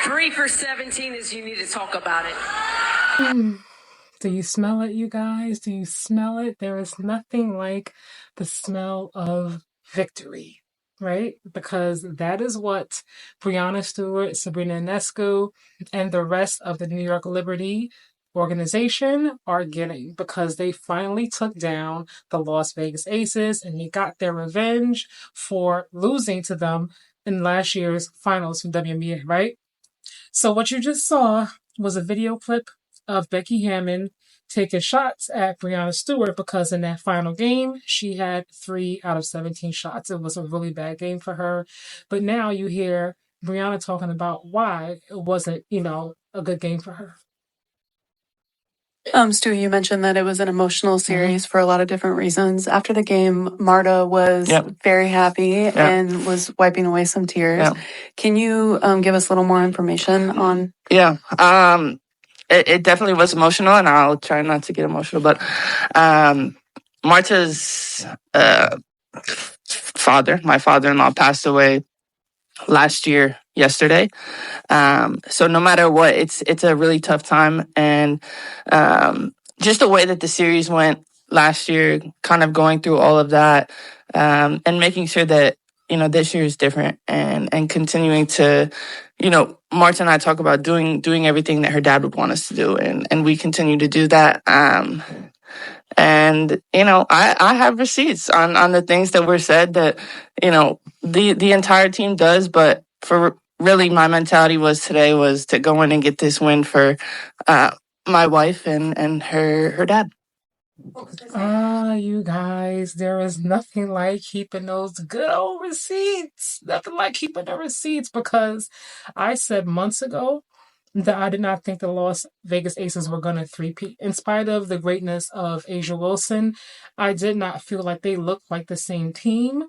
3 for 17 is you need to talk about it. Do you smell it, you guys? Do you smell it? There is nothing like the smell of victory, right? Because that is what Breanna Stewart, Breanna Stewart, and the rest of the New York Liberty organization are getting, because they finally took down the Las Vegas Aces and they got their revenge for losing to them in last year's finals from WNBA, right? So what you just saw was a video clip of Becky Hammon taking shots at Breanna Stewart, because in that final game, she had 3 out of 17 shots. It was a really bad game for her. But now you hear Breanna talking about why it wasn't, a good game for her. Stu, you mentioned that it was an emotional series for a lot of different reasons. After the game, Marta was very happy and was wiping away some tears. Can you give us a little more information on? Yeah, it definitely was emotional, and I'll try not to get emotional. But Marta's father, my father-in-law, passed away last year, yesterday. So no matter what, it's a really tough time, and just the way that the series went last year, kind of going through all of that, and making sure that this year is different, and continuing to, Marta and I talk about doing everything that her dad would want us to do, and we continue to do that. And I have receipts on the things that were said that the entire team does, but for really my mentality was to go in and get this win for my wife and her dad. You guys, there is nothing like keeping those good old receipts. Nothing like keeping the receipts, because I said months ago that I did not think the Las Vegas Aces were going to three-peat. In spite of the greatness of Asia Wilson, I did not feel like they looked like the same team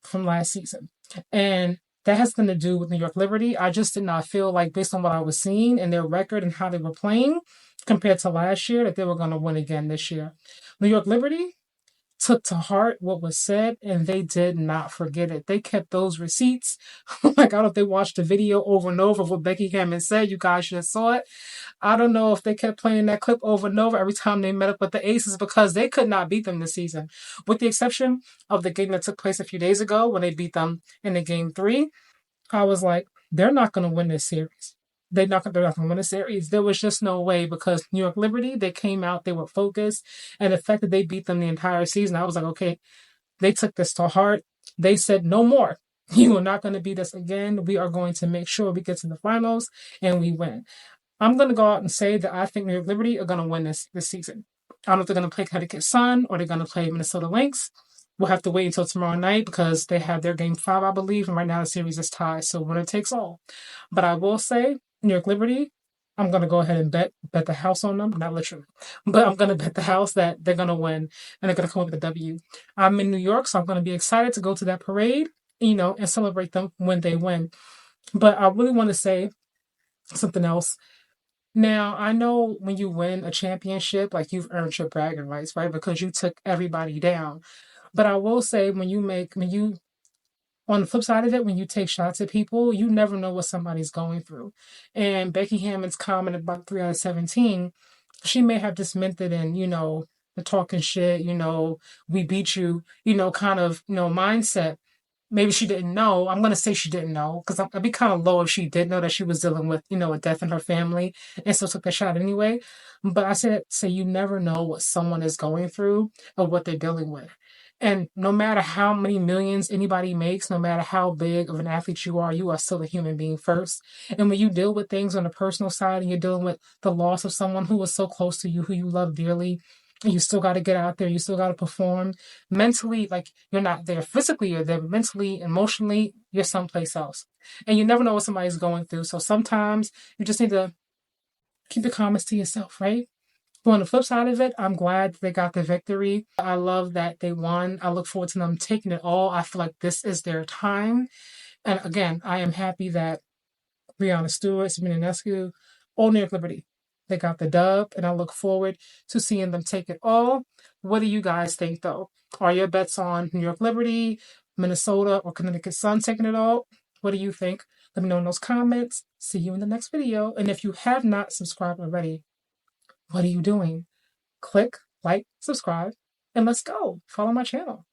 from last season. And that has nothing to do with New York Liberty. I just did not feel like, based on what I was seeing and their record and how they were playing compared to last year, that they were going to win again this year. New York Liberty took to heart what was said, and they did not forget it. They kept those receipts. Like, I don't know if they watched the video over and over of what Becky Hammon said. You guys should have saw it. I don't know if they kept playing that clip over and over every time they met up with the Aces, because they could not beat them this season. With the exception of the game that took place a few days ago when they beat them in the game 3, I was like, they're not going to win this series. They're not going to win a series. There was just no way, because New York Liberty, they came out, they were focused, and the fact that they beat them the entire season, I was like, okay, they took this to heart. They said, no more. You are not going to beat us again. We are going to make sure we get to the finals and we win. I'm going to go out and say that I think New York Liberty are going to win this season. I don't know if they're going to play Connecticut Sun or they're going to play Minnesota Lynx. We'll have to wait until tomorrow night, because they have their game 5, I believe, and right now the series is tied, so winner takes all. But I will say, New York Liberty, I'm going to go ahead and bet the house on them. Not literally, but I'm going to bet the house that they're going to win and they're going to come up with a W. I'm in New York, so I'm going to be excited to go to that parade, and celebrate them when they win. But I really want to say something else. Now, I know when you win a championship, like, you've earned your bragging rights, right? Because you took everybody down. But I will say, on the flip side of it, when you take shots at people, you never know what somebody's going through. And Becky Hammon's comment about 3 out of 17, she may have just meant it in, the talking shit, we beat you, kind of, mindset. Maybe she didn't know. I'm going to say she didn't know, because I'd be kind of low if she did know that she was dealing with, a death in her family and still took the shot anyway. But I say you never know what someone is going through or what they're dealing with. And no matter how many millions anybody makes, no matter how big of an athlete you are still a human being first. And when you deal with things on the personal side and you're dealing with the loss of someone who was so close to you, who you love dearly, and you still got to get out there, you still got to perform. Mentally, like, you're not there. Physically, you're there. Mentally, emotionally, you're someplace else. And you never know what somebody's going through. So sometimes you just need to keep the comments to yourself, right? But on the flip side of it, I'm glad they got the victory. I love that they won. I look forward to them taking it all. I feel like this is their time. And again, I am happy that Breanna Stewart, Breanna Stewart, all New York Liberty, they got the dub, and I look forward to seeing them take it all. What do you guys think, though? Are your bets on New York Liberty, Minnesota, or Connecticut Sun taking it all? What do you think? Let me know in those comments. See you in the next video. And if you have not subscribed already, what are you doing? Click, like, subscribe, and let's go. Follow my channel.